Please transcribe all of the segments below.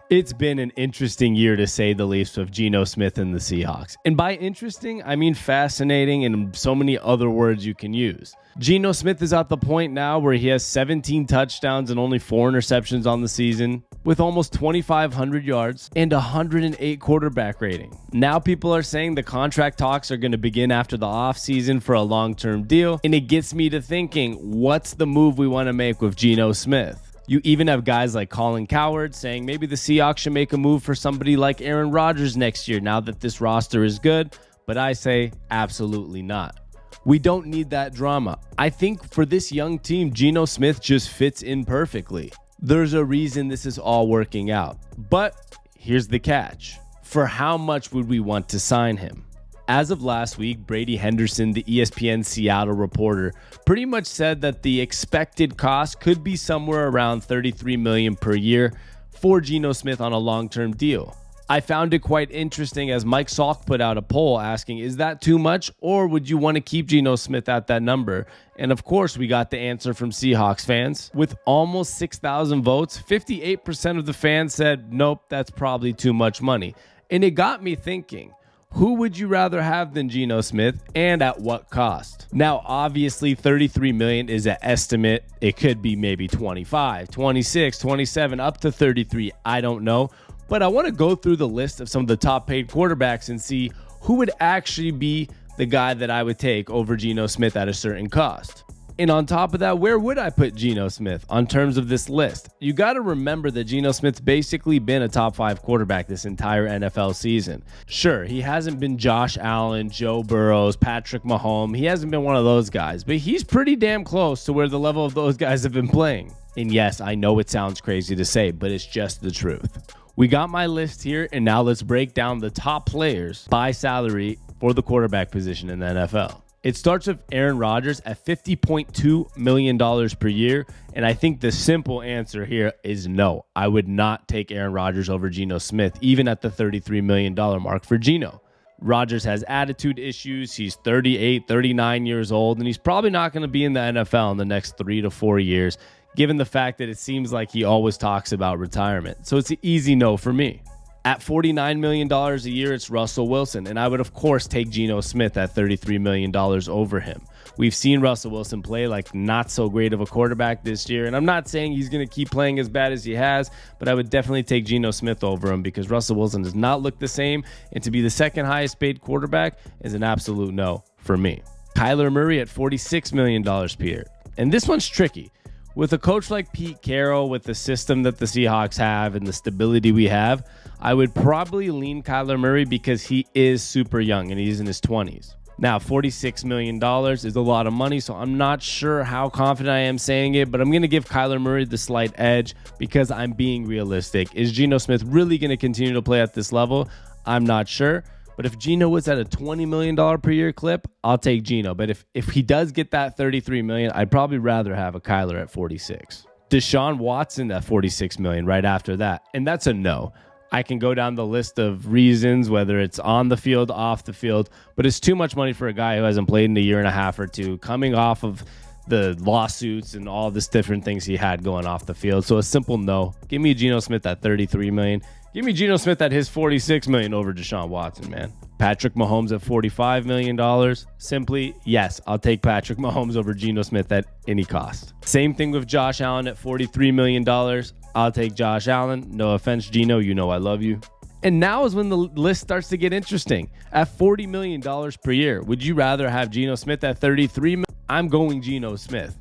It's been an interesting year, to say the least, with Geno Smith and the Seahawks. And by interesting, I mean fascinating and so many other words you can use. Geno Smith is at the point now where he has 17 touchdowns and only 4 interceptions on the season, with almost 2,500 yards and 108 quarterback rating. Now people are saying the contract talks are going to begin after the offseason for a long-term deal, and it gets me to thinking, what's the move we want to make with Geno Smith? You even have guys like Colin Cowherd saying maybe the Seahawks should make a move for somebody like Aaron Rodgers next year now that this roster is good, but I say absolutely not. We don't need that drama. I think for this young team, Geno Smith just fits in perfectly. There's a reason this is all working out. But here's the catch. For how much would we want to sign him? As of last week, Brady Henderson, the ESPN Seattle reporter, pretty much said that the expected cost could be somewhere around $33 million per year for Geno Smith on a long-term deal. I found it quite interesting as Mike Salk put out a poll asking, is that too much, or would you want to keep Geno Smith at that number? And of course, we got the answer from Seahawks fans. With almost 6,000 votes, 58% of the fans said, nope, that's probably too much money. And it got me thinking, who would you rather have than Geno Smith, and at what cost? Now, obviously, $33 million is an estimate. It could be maybe 25, 26, 27, up to 33. I don't know. But I want to go through the list of some of the top paid quarterbacks and see who would actually be the guy that I would take over Geno Smith at a certain cost. And on top of that, where would I put Geno Smith on terms of this list? You got to remember that Geno Smith's basically been a top 5 quarterback this entire NFL season. Sure, he hasn't been Josh Allen, Joe Burrows, Patrick Mahomes. He hasn't been one of those guys, but he's pretty damn close to where the level of those guys have been playing. And yes, I know it sounds crazy to say, but it's just the truth. We got my list here, and now let's break down the top players by salary for the quarterback position in the NFL. It starts with Aaron Rodgers at $50.2 million per year, and I think the simple answer here is no. I would not take Aaron Rodgers over Geno Smith, even at the $33 million mark for Geno. Rodgers has attitude issues. He's 38, 39 years old, and he's probably not going to be in the NFL in the next 3 to 4 years, given the fact that it seems like he always talks about retirement. So it's an easy no for me. At $49 million a year, it's Russell Wilson, and I would, of course, take Geno Smith at $33 million over him. We've seen Russell Wilson play like not so great of a quarterback this year, and I'm not saying he's going to keep playing as bad as he has, but I would definitely take Geno Smith over him because Russell Wilson does not look the same, and to be the second highest paid quarterback is an absolute no for me. Kyler Murray at $46 million per year, and this one's tricky. With a coach like Pete Carroll, with the system that the Seahawks have and the stability we have, I would probably lean Kyler Murray because he is super young and he's in his 20s. Now, $46 million is a lot of money, so I'm not sure how confident I am saying it, but I'm going to give Kyler Murray the slight edge because I'm being realistic. Is Geno Smith really going to continue to play at this level? I'm not sure. But if Geno was at a $20 million per year clip, I'll take Geno. But if he does get that $33 million, I'd probably rather have a Kyler at 46. Deshaun Watson at $46 million right after that. And that's a no. I can go down the list of reasons, whether it's on the field, off the field, but it's too much money for a guy who hasn't played in a year and a half or two, coming off of the lawsuits and all this different things he had going off the field. So a simple no. Give me Geno Smith at $33 million. Give me Geno Smith at his $46 million over Deshaun Watson, man. Patrick Mahomes at $45 million. Simply, yes, I'll take Patrick Mahomes over Geno Smith at any cost. Same thing with Josh Allen at $43 million. I'll take Josh Allen. No offense, Geno, you know I love you. And now is when the list starts to get interesting. At $40 million per year, would you rather have Geno Smith at $33 million? I'm going Geno Smith.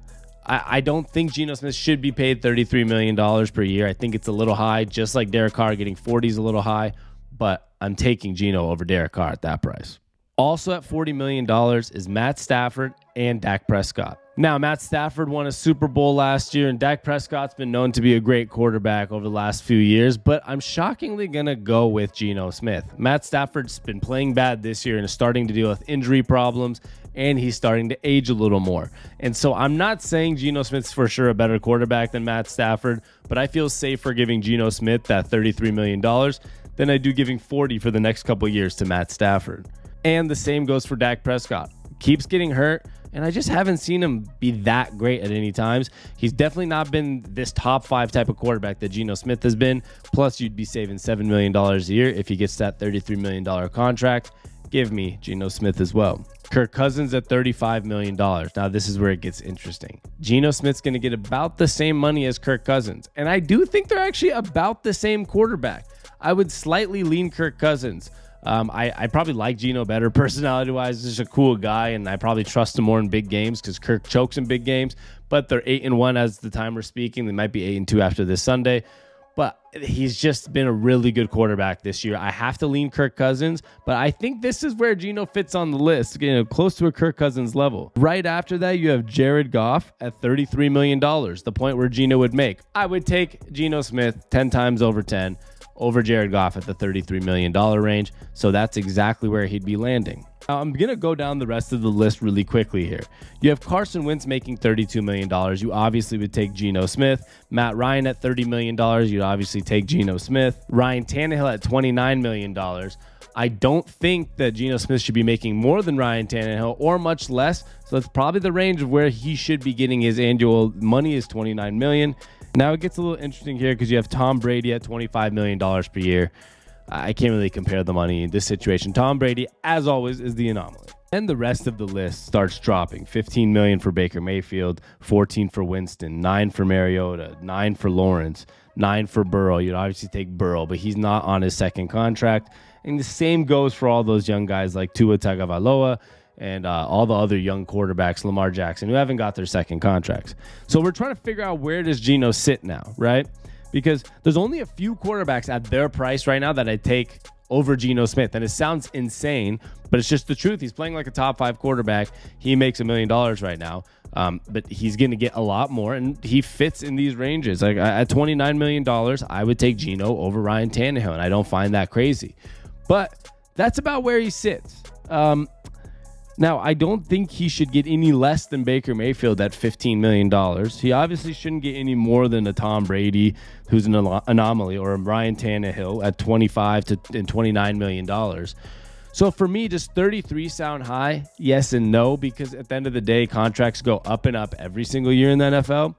I don't think Geno Smith should be paid $33 million per year. I think it's a little high, just like Derek Carr getting 40 is a little high, but I'm taking Geno over Derek Carr at that price. Also at $40 million is Matt Stafford and Dak Prescott. Now, Matt Stafford won a Super Bowl last year, and Dak Prescott's been known to be a great quarterback over the last few years, but I'm shockingly going to go with Geno Smith. Matt Stafford's been playing bad this year and is starting to deal with injury problems, and he's starting to age a little more. And so I'm not saying Geno Smith's for sure a better quarterback than Matt Stafford, but I feel safer giving Geno Smith that $33 million than I do giving 40 for the next couple years to Matt Stafford. And the same goes for Dak Prescott. Keeps getting hurt, and I just haven't seen him be that great at any times. He's definitely not been this top 5 type of quarterback that Geno Smith has been. Plus, you'd be saving $7 million a year if he gets that $33 million contract. Give me Geno Smith as well. Kirk Cousins at $35 million. Now, this is where it gets interesting. Geno Smith's going to get about the same money as Kirk Cousins, and I do think they're actually about the same quarterback. I would slightly lean Kirk Cousins. I probably like Geno better personality-wise. He's just a cool guy, and I probably trust him more in big games because Kirk chokes in big games. But they're 8-1 as the time we're speaking. They might be 8-2 after this Sunday. But he's just been a really good quarterback this year. I have to lean Kirk Cousins, but I think this is where Geno fits on the list, close to a Kirk Cousins level. Right after that, you have Jared Goff at $33 million, the point where Geno would make. I would take Geno Smith 10 times over 10 over Jared Goff at the $33 million range, so that's exactly where he'd be landing. Now, I'm going to go down the rest of the list really quickly here. You have Carson Wentz making $32 million. You obviously would take Geno Smith. Matt Ryan at $30 million. You'd obviously take Geno Smith. Ryan Tannehill at $29 million. I don't think that Geno Smith should be making more than Ryan Tannehill or much less, so that's probably the range of where he should be getting his annual money is $29 million. Now it gets a little interesting here because you have Tom Brady at $25 million per year. I can't really compare the money in this situation. Tom Brady, as always, is the anomaly. Then the rest of the list starts dropping. $15 million for Baker Mayfield, $14 for Winston, $9 for Mariota, $9 for Lawrence, $9 for Burrow. You'd obviously take Burrow, but he's not on his second contract. And the same goes for all those young guys like Tua Tagovailoa and all the other young quarterbacks, Lamar Jackson, who haven't got their second contracts. So we're trying to figure out, where does Geno sit now, right? Because there's only a few quarterbacks at their price right now that I take over Geno Smith. And it sounds insane, but it's just the truth. He's playing like a top 5 quarterback. He makes $1 million right now, but he's going to get a lot more, and he fits in these ranges. Like at $29 million, I would take Geno over Ryan Tannehill, and I don't find that crazy. But that's about where he sits. Now, I don't think he should get any less than Baker Mayfield at $15 million. He obviously shouldn't get any more than a Tom Brady, who's an anomaly, or a Ryan Tannehill at $25 and $29 million. So for me, does 33 sound high? Yes and no, because at the end of the day, contracts go up and up every single year in the NFL.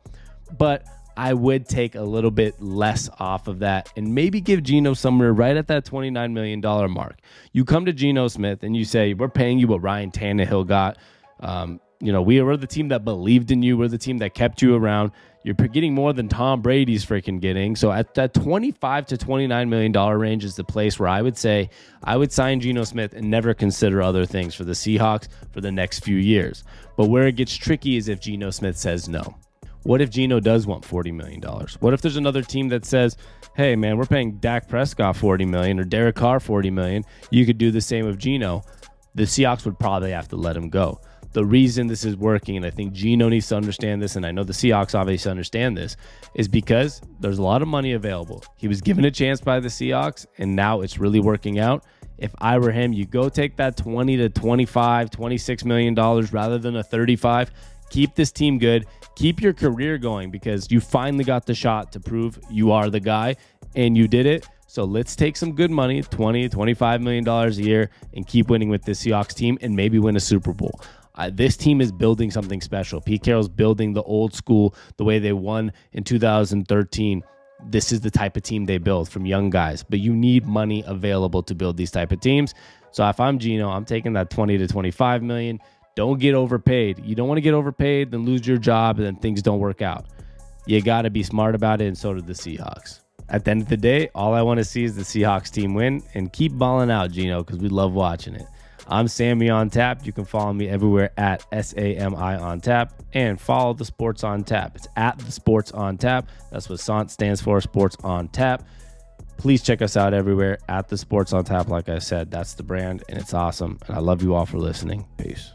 But I would take a little bit less off of that and maybe give Geno somewhere right at that $29 million mark. You come to Geno Smith and you say, we're paying you what Ryan Tannehill got. We were the team that believed in you. We're the team that kept you around. You're getting more than Tom Brady's freaking getting. So at that $25 to $29 million range is the place where I would say I would sign Geno Smith and never consider other things for the Seahawks for the next few years. But where it gets tricky is if Geno Smith says no. What if Geno does want $40 million? What if there's another team that says, hey, man, we're paying Dak Prescott $40 million or Derek Carr $40 million. You could do the same with Geno. The Seahawks would probably have to let him go. The reason this is working, and I think Geno needs to understand this, and I know the Seahawks obviously understand this, is because there's a lot of money available. He was given a chance by the Seahawks, and now it's really working out. If I were him, you go take that $20 to $25, $26 million rather than a $35. Keep this team good. Keep your career going because you finally got the shot to prove you are the guy, and you did it. So let's take some good money, $20, $25 million a year, and keep winning with this Seahawks team and maybe win a Super Bowl. This team is building something special. Pete Carroll's building the old school, the way they won in 2013. This is the type of team they build from young guys, but you need money available to build these type of teams. So if I'm Geno, I'm taking that $20 to $25 million. Don't get overpaid. You don't want to get overpaid, then lose your job, and then things don't work out. You got to be smart about it, and so do the Seahawks. At the end of the day, all I want to see is the Seahawks team win, and keep balling out, Geno, because we love watching it. I'm Sammy on Tap. You can follow me everywhere at SAMI on Tap, and follow the Sports on Tap. It's at the Sports on Tap. That's what SONT stands for, Sports on Tap. Please check us out everywhere at the Sports on Tap. Like I said, that's the brand, and it's awesome. And I love you all for listening. Peace.